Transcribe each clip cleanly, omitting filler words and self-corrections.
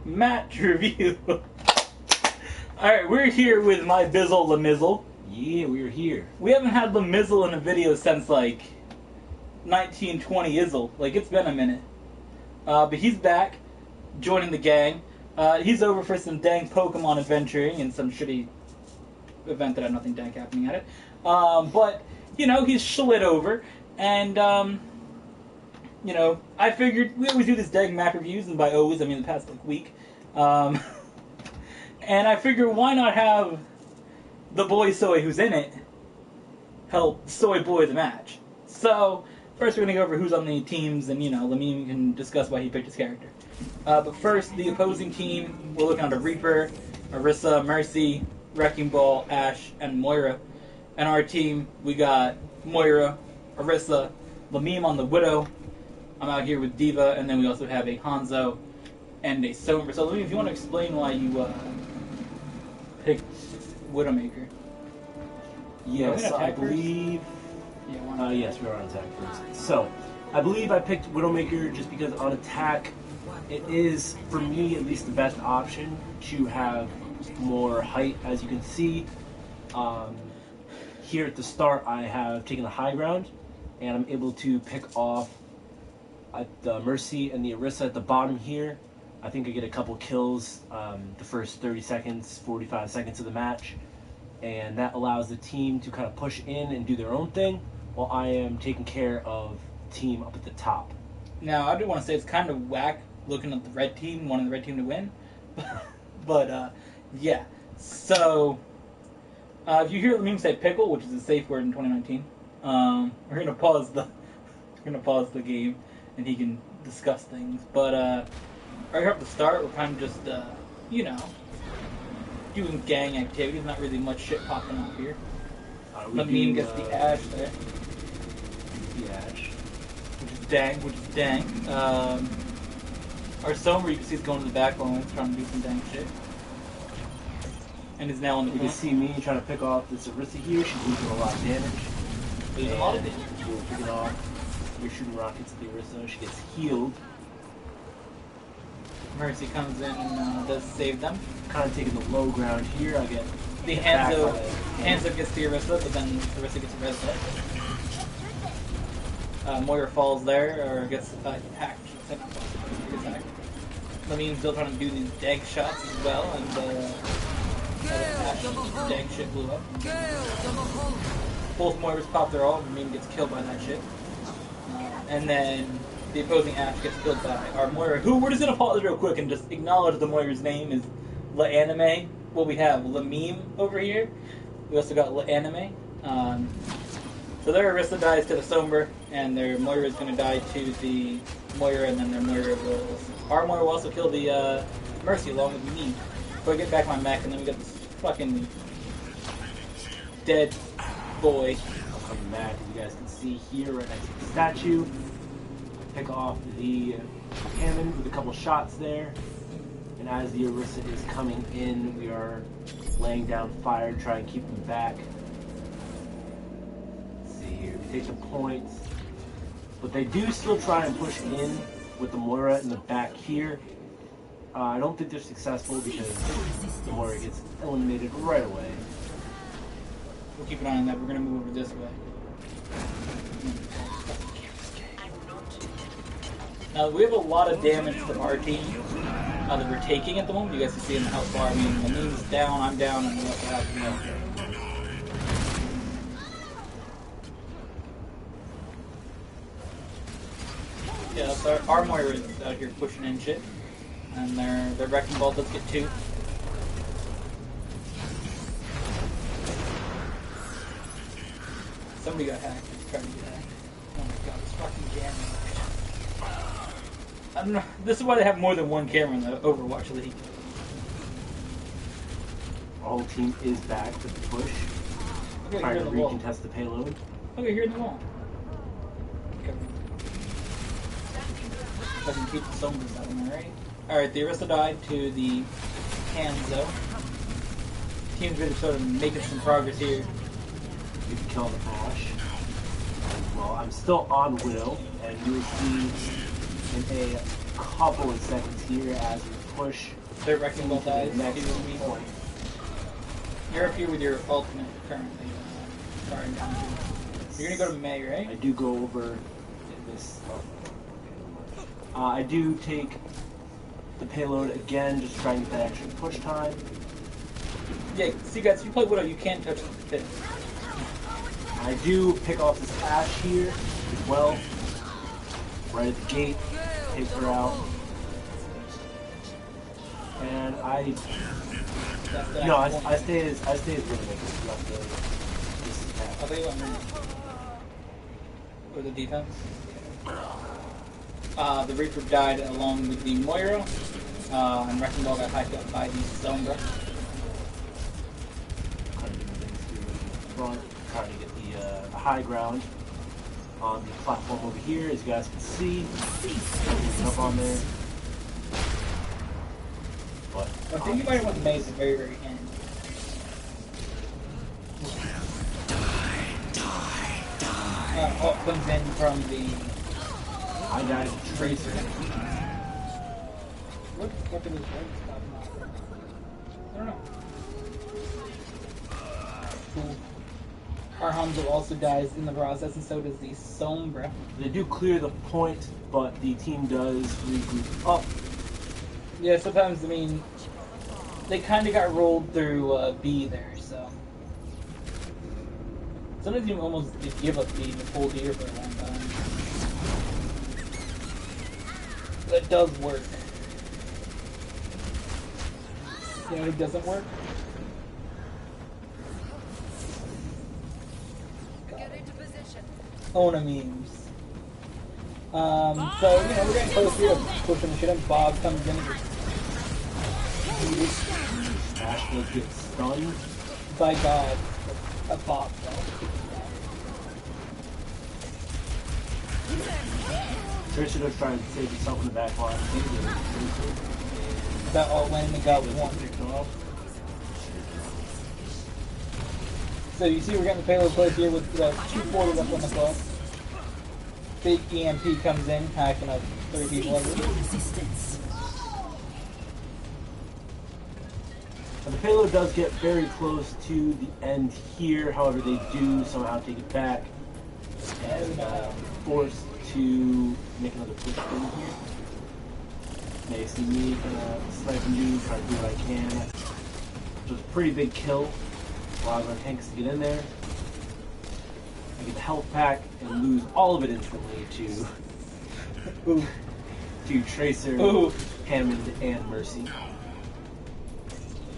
match review. Alright, we're here with my Bizzle Lemizzle. Yeah, we're here. We haven't had Lemizzle in a video since like 1920 Izzle. Like, it's been a minute. But he's back, joining the gang. He's over for some dang Pokemon adventuring and some shitty event that had nothing dank happening at it. But, you know, he's slid over. And, you know, I figured we always do this dang map reviews, and by always, I mean the past like week. And I figured why not have the boy Soy who's in it help Soy Boy the match. So, first we're going to go over who's on the teams, and, you know, Lememe can discuss why he picked his character. But first, the opposing team, we're looking at a Reaper, Orisa, Mercy, Wrecking Ball, Ash, and Moira. And our team, we got Moira, Orisa, Lememe on the Widow. I'm out here with D.Va, and then we also have a Hanzo and a Sombra. So, Lememe, if you want to explain why you picked Widowmaker. Yes, I believe... yes, we're on attack first. So, I believe I picked Widowmaker just because on attack, it is, for me, at least the best option to have more height. As you can see, here at the start, I have taken the high ground, and I'm able to pick off the Mercy and the Orisa at the bottom here. I think I get a couple kills the first 30 seconds, 45 seconds of the match, and that allows the team to kind of push in and do their own thing while I am taking care of the team up at the top. Now, I do want to say it's kind of whack looking at the red team, wanting the red team to win. But, yeah. So, if you hear Lememe say pickle, which is a safe word in 2019, we're gonna pause the game, and he can discuss things. But right here at the start, we're kind of just you know, doing gang activities. Not really much shit popping up here. Lememe gets the Ash there. The Ash. Which is dang. Our Sombra, you can see, is going to the back line, trying to do some dang shit. And is now on the You can see me trying to pick off this Orisa here. She's losing a lot of damage. There's a lot of damage. You'll pick it off. You're shooting rockets at the Orisa. She gets healed. Mercy comes in and does save them. Kind of taking the low ground here. I get the Hanzo gets the Orisa, but then Orisa gets Orisa. Moira falls there, or gets hacked. Lememe's still trying to do these dag shots as well, and dag shit blew up. Both Moiras pop their ult, Lememe gets killed by that shit. And then the opposing Ash gets killed by our Moira, who we're just going to pause real quick and just acknowledge the Moira's name is Lememe. Well, we have Lememe over here. We also got Lememe. So their Orisa dies to the Sombra, and their Moira is going to die to the Moira, and then their Moira will... Our Moira will also kill the Mercy along with Lememe. So I get back my mech, and then we got this fucking dead boy. I'll come back, as you guys can see here, right next to the statue. Pick off the cannon with a couple shots there. And as the Orisa is coming in, we are laying down fire to try and keep them back. Let's see here, we take the points. But they do still try and push in with the Moira in the back here. I don't think they're successful because the Moira gets eliminated right away. We'll keep an eye on that. We're going to move over this way. Now, we have a lot of damage from our team that we're taking at the moment. You guys can see in how far. I mean, Lememe's down, I'm down, and we also have, you know. Yeah, so our Moira is out here pushing in shit. And their Wrecking Ball does get 2. Somebody got hacked. He's trying to get hacked. Oh my god, this fucking camera. I don't know. This is why they have more than one camera in the Overwatch League. Our whole team is back to the push. Okay, trying to recontest the payload. Okay, here in the wall. Okay. I can keep the Sombras out of there, right? Alright, the Orisa died to the Hanzo. Team's really sort of making some progress here. We can kill the Ash. Well, I'm still on Widow, and you will see in a couple of seconds here as we push. Their wrecking ball dies. Next Give me point. You're up here with your ultimate currently. Sorry, down here. You're gonna go to May, right? I do go over in this. I do take the payload again, just trying to get that extra push time. Yeah, see guys, if you play Widow, you can't touch the pit. I do pick off this Ash here as well. Right at the gate, take her out. And I stay as Widowmaker throughout this attack. I'll tell you what, or the defense. The Reaper died along with the Moira, and Wrecking Ball got hiked up by the Sombra. Trying to get the high ground on the platform over here, as you guys can see. Up on there. But I think you might have went May at the very, very end. Comes in from the I died to Tracer. what the fuck are those words talking about? I don't know. Cool. Our Hanzo also dies in the process, and so does the Sombra. They do clear the point, but the team does regroup up. Yeah, sometimes, I mean, they kind of got rolled through B there, so. Sometimes you almost give up B to pull deer for a long time. That does work. You know who doesn't work? Honeybees. So, you know, we're getting close here to pushing the shit in. Bob comes in. Ash does get stunned. By God. A Bob, though. Tracer does try to save himself in the back line. That all went and got one. So you see we're getting the payload place here with 240 left on the clock. Big EMP comes in, hacking up 3 people over. And the payload does get very close to the end here, however they do somehow take it back and forced to make another push in here. They see me sniping you, trying to do what I can. Which was a pretty big kill. Allows our tanks to get in there. I get the health pack and lose all of it instantly to Tracer, Hammond, and Mercy.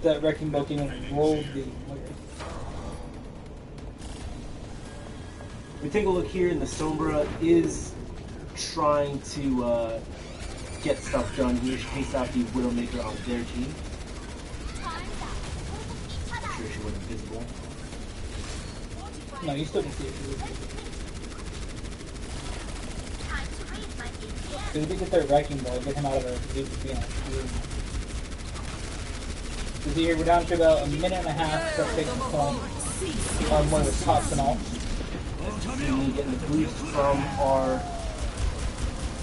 That Wrecking Ball came and rolled the. We take a look here, and the Sombra is trying to get stuff done here. She takes out the Widowmaker on their team. I'm sure she went invisible. No, you still can see it. So we did get their Wrecking Ball, get him out of there, because he was being so here we're down to about a minute and a half to take the point. One of the tops and all. We getting the boost from our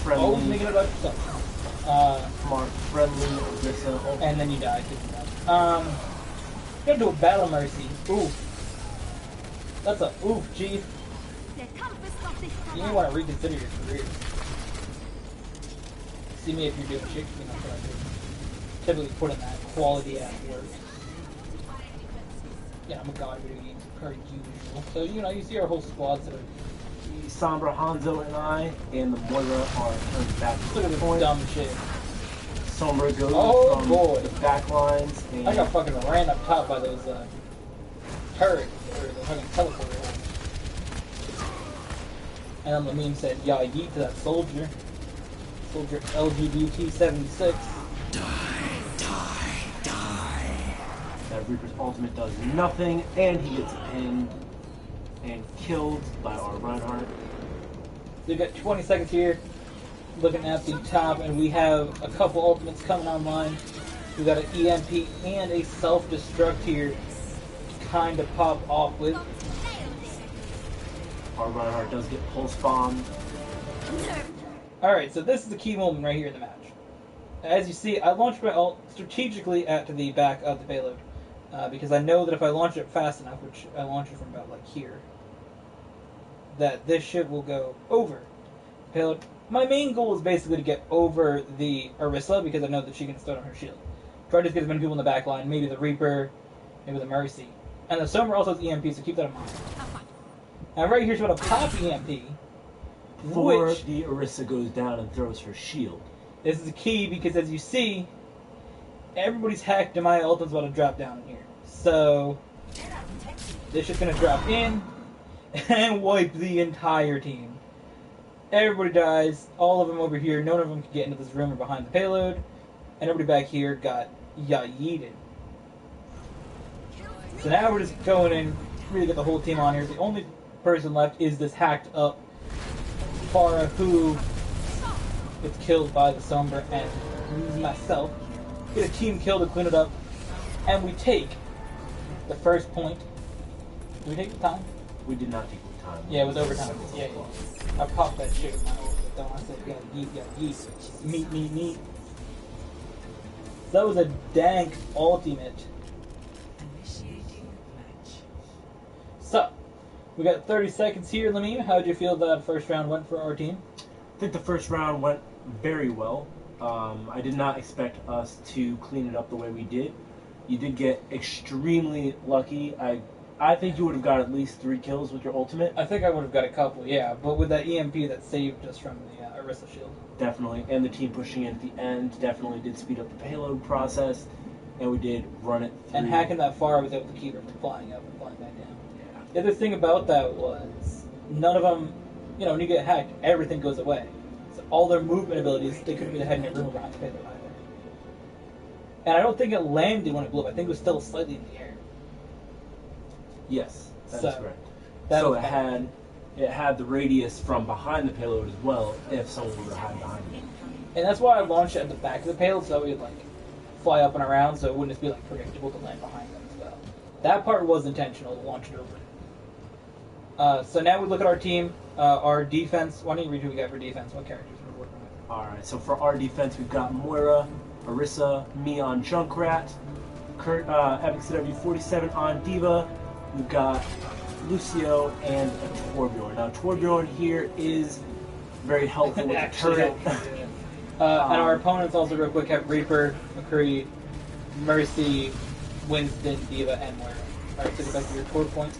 friendly. Oh, making it up stuff. From our friendly Orisa. And then you die. Gonna do a Battle Mercy. Ooh. That's a oof, Chief. You may want to reconsider your career. See me if you're doing shit, you know what I do. Typically put in that quality ass work. Yeah, I'm a god video games per usual. So, you know, you see our whole squad sort of. Sombra, Hanzo, and I, and the Moira are turned back to Look at the this point. dumb shit. Sombra goes from boy. the back lines. And I got fucking ran up top by those turrets, or the fucking teleporter. And then Lememe said, yeah, yeet to that soldier. Soldier LGBT 76. That Reaper's ultimate does nothing, and he gets pinned and killed by our Reinhardt. We've got 20 seconds here, looking at the top, and we have a couple ultimates coming online. We've got an EMP and a self-destruct here to kind of pop off with. Our Reinhardt does get pulse bombed. Alright, so this is the key moment right here in the match. As you see, I launched my ult strategically at the back of the payload. Because I know that if I launch it fast enough, which I launch it from about like here, that this ship will go over the payload. My main goal is basically to get over the Orisa because I know that she can stun on her shield. Try to just get as many people in the back line, maybe the Reaper, maybe the Mercy. And the Sombra also has EMP, so keep that in mind. Now right here she's going to pop EMP. Before the Orisa goes down and throws her shield. This is key because as you see, everybody's hacked and my ultimate's about to drop down in here. So, this shit's going to drop in and wipe the entire team. Everybody dies, all of them over here, none of them can get into this room or behind the payload, and everybody back here got yeeted. So now we're just going in, really get the whole team on here. The only person left is this hacked up Pharah who gets killed by the Sombra and myself. Get a team kill to clean it up, and we take the first point. Did we take the time? We did not take the time. Yeah, it was overtime. Yeah. I popped that shit with my ult, but then I said, you gotta yeet. Meet. So that was a dank ultimate. So, we got 30 seconds here, Lememe. How did you feel that first round went for our team? I think the first round went very well. I did not expect us to clean it up the way we did. You did get extremely lucky. I think you would have got at least 3 kills with your ultimate. I think I would have got a couple, yeah. But with that EMP that saved us from the Orisa shield. Definitely. And the team pushing in at the end definitely did speed up the payload process. And we did run it through. And hacking that far was able to keep her from flying up and flying back down. Yeah. The other thing about that was none of them, when you get hacked, everything goes away. So all their movement abilities, they couldn't get ahead in a room behind the payload either. And I don't think it landed when it blew up. I think it was still slightly in the air. Yes, that is correct. So it had the radius from behind the payload as well if someone were to hide behind it. And that's why I launched it at the back of the payload so that we would fly up and around so it wouldn't just be predictable to land behind them as well. That part was intentional to launch it over. So now we look at our team, our defense. Why don't you read who we got for defense? What characters we're working with? Alright, so for our defense we've got Moira, Orisa, me on Junkrat, Kurt, Epic CW47 on D.Va. We've got Lucio and a Torbjorn. Now Torbjorn here is very helpful with the turret. And our opponents also real quick have Reaper, McCree, Mercy, Winston, D.Va, and Moira. Alright, so get back to your core points.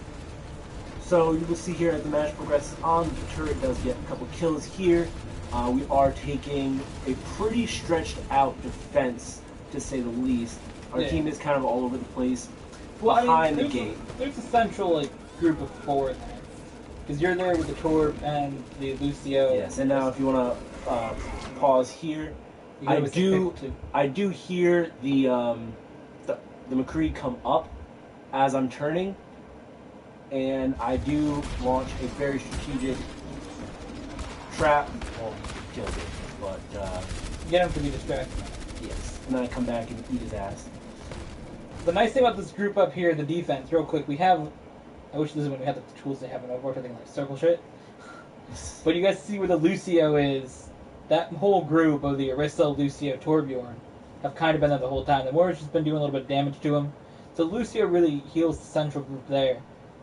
So you will see here as the match progresses on, the turret does get a couple kills here. We are taking a pretty stretched out defense, to say the least. Our team is kind of all over the place behind the gate. There's a central group of 4 in there. Because you're there with the Torb and the Lucio. Yes, and now if you want to pause here, I do hear the McCree come up as I'm turning, and I do launch a very strategic trap. Well, kill it, but get him to be distracted. Yes, and then I come back and eat his ass. The nice thing about this group up here, the defense, real quick, we have. I wish this is when we had the tools they have in Overwatch, I think circle shit. But you guys see where the Lucio is. That whole group of the Orisa, Lucio, Torbjorn have kind of been there the whole time. The Moira's just been doing a little bit of damage to him. So Lucio really heals the central group there.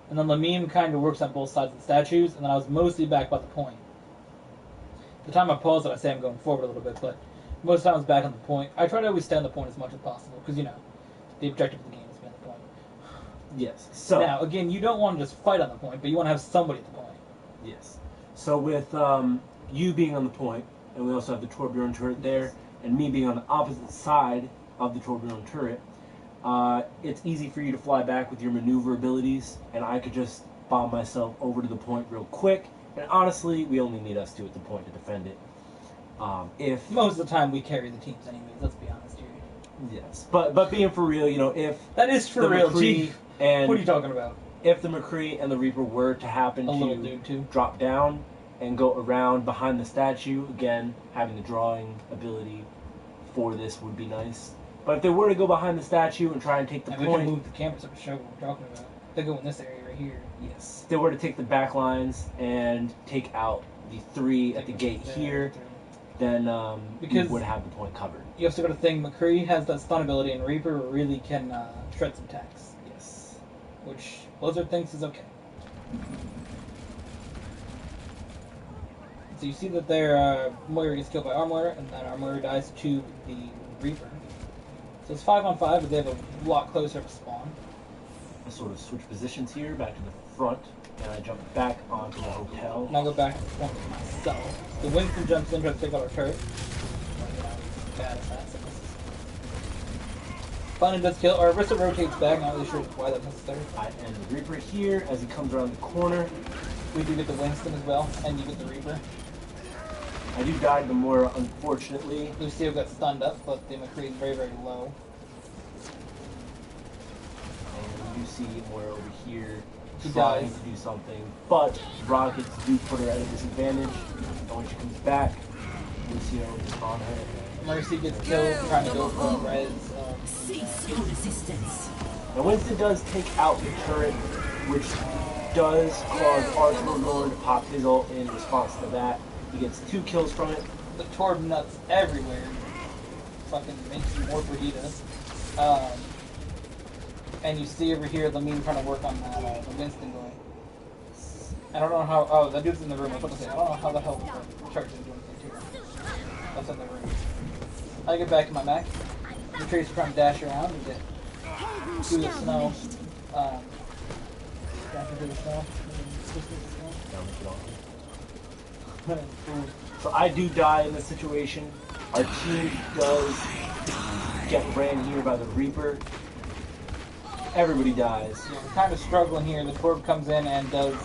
And then Lememe kind of works on both sides of the statues, and then I was mostly back by the point. The time I paused it, I say I'm going forward a little bit, but most of the time I was back on the point. I try to always stay on the point as much as possible, because, the objective of the game is to be on the point. Yes. So now, again, you don't want to just fight on the point, but you want to have somebody at the point. Yes. So with you being on the point, and we also have the Torbjorn turret there, and me being on the opposite side of the Torbjorn turret, it's easy for you to fly back with your maneuver abilities, and I could just bomb myself over to the point real quick. And honestly, we only need us two at the point to defend it. If most of the time we carry the teams anyways, let's be honest here. Yes, but being for real, if that is for real, McCree and what are you talking about? If the McCree and the Reaper were to happen to drop down and go around behind the statue, again, having the drawing ability for this would be nice. But if they were to go behind the statue and try and take the point... We can move the cameras up to show what we're talking about. They go in this area right here. Yes. If they were to take the back lines and take out the 3 at the gate here, then we would have the point covered. You also got to think McCree has that stun ability, and Reaper really can shred some attacks. Yes. Which Blizzard thinks is okay. So you see that their Moira gets killed by Armorer, and then Armorer dies to the Reaper. So it's 5-on-5, but they have a lot closer to spawn. I sort of switch positions here, back to the front, and I jump back onto the hotel. And I go back to the front myself. The Winston jumps in, tries to take out our turret. Bad at that, so finally does kill. Our Arista rotates back, not really sure why that's necessary. I end the Reaper here as he comes around the corner. We do get the Winston as well, and you get the Reaper. I do die to the Moira, unfortunately. Lucio got stunned up, but the McCree is very, very low. And you see Moira over here She trying dies. to do something, but rockets do put her at a disadvantage. And when she comes back, Lucio is on her. Mercy gets killed trying to go for a res. Cease your resistance. Now Winston does take out the turret, which does cause Arsenal Lord to pop his ult in response to that. He gets 2 kills from it. The Torb nuts everywhere. Fucking makes you more fajitas. And you see over here Lememe trying to work on that the Winston going. I don't know how. Oh, that dude's in the room. I was about to say, I don't know how the hell Charge is doing anything to her. That's in the room. I get back in my mech. The trees trying to dash around and get through the snow. Dash through the snow. So I do die in this situation. Our team does get ran here by the Reaper. Everybody dies. Yeah, we're kind of struggling here. The Torb comes in and does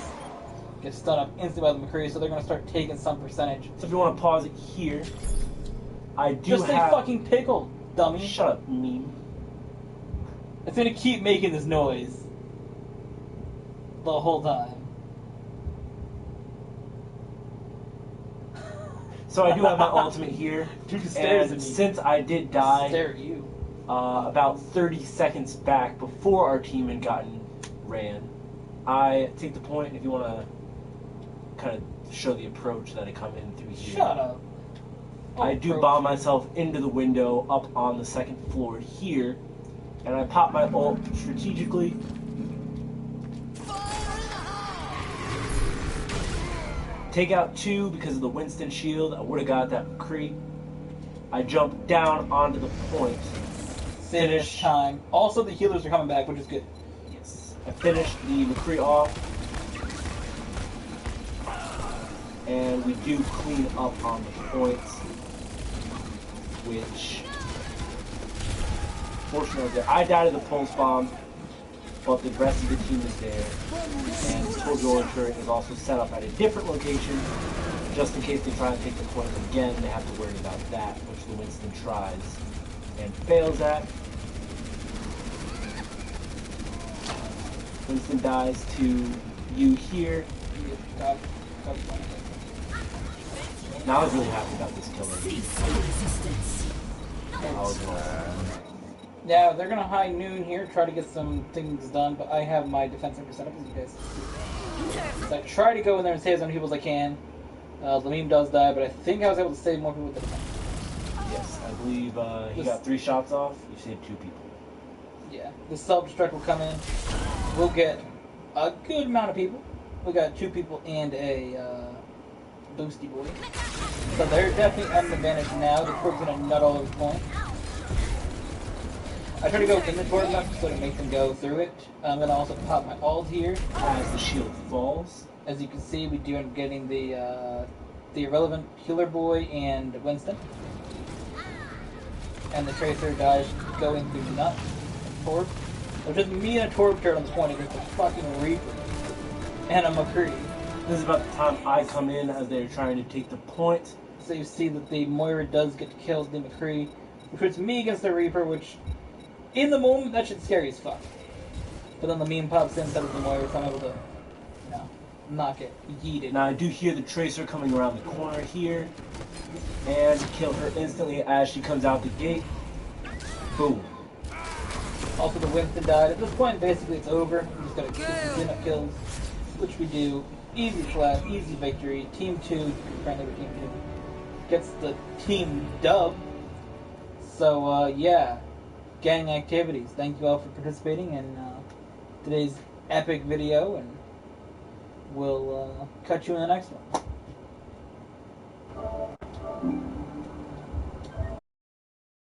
get stunned up instantly by the McCree, so they're going to start taking some percentage. So if you want to pause it here, I do Just have... say fucking pickle, dummy. Shut up, meme. It's going to keep making this noise the whole time. So I do have my ultimate here. Dude stares And at me. since I did die Stare at you. about 30 seconds back before our team had gotten ran, I take the point if you want to kind of show the approach that I come in through here. Shut up. I do bomb myself into the window up on the second floor here, and I pop my ult strategically. Take out 2 because of the Winston shield. I would have got that McCree. I jump down onto the point. Finish time. Also, the healers are coming back, which is good. Yes. I finish the McCree off. And we do clean up on the points. Which, fortunately, there. I died to the pulse bomb, but the rest of the team is there. And the Torgola turret is also set up at a different location, just in case they try and take the point again. They have to worry about that, which the Winston tries and fails at. Winston dies to you here. Now I was really happy about this kill. Cease your resistance. Yeah, they're gonna high noon here, try to get some things done, but I have my defense infra set up, as you guys see. So I try to go in there and save as many people as I can. Lememe does die, but I think I was able to save more people with the defense. Yes, I believe he got 3 shots off. You saved 2 people. Yeah, the self-destruct will come in. We'll get a good amount of people. We got 2 people and a boosty boy. So they're definitely at an advantage now. The Torque's gonna nut all over the point. I try to go in the Torque enough so to make them go through it. I'm gonna also pop my ult here. As the shield falls. As you can see, we do end up getting the irrelevant healer boy and Winston. And the Tracer dies going through nut Torque. So just me and a Torque turret on the point against the fucking Reaper. And a McCree. This is about the time I come in as they're trying to take the point. So you see that the Moira does get killed, the McCree, which puts me against the Reaper, which in the moment that shit's scary as fuck. But then the meme pops in instead of the Moira, so I'm able to, not get yeeted. Now I do hear the Tracer coming around the corner here, and kill her instantly as she comes out the gate. Boom. Also the Winston died. At this point, basically it's over. We just gotta get some cleanup kills, which we do. Easy flat, easy victory. Team 2, friendly with Team 2, gets the team dub. So, yeah, gang activities. Thank you all for participating in today's epic video, and we'll catch you in the next one.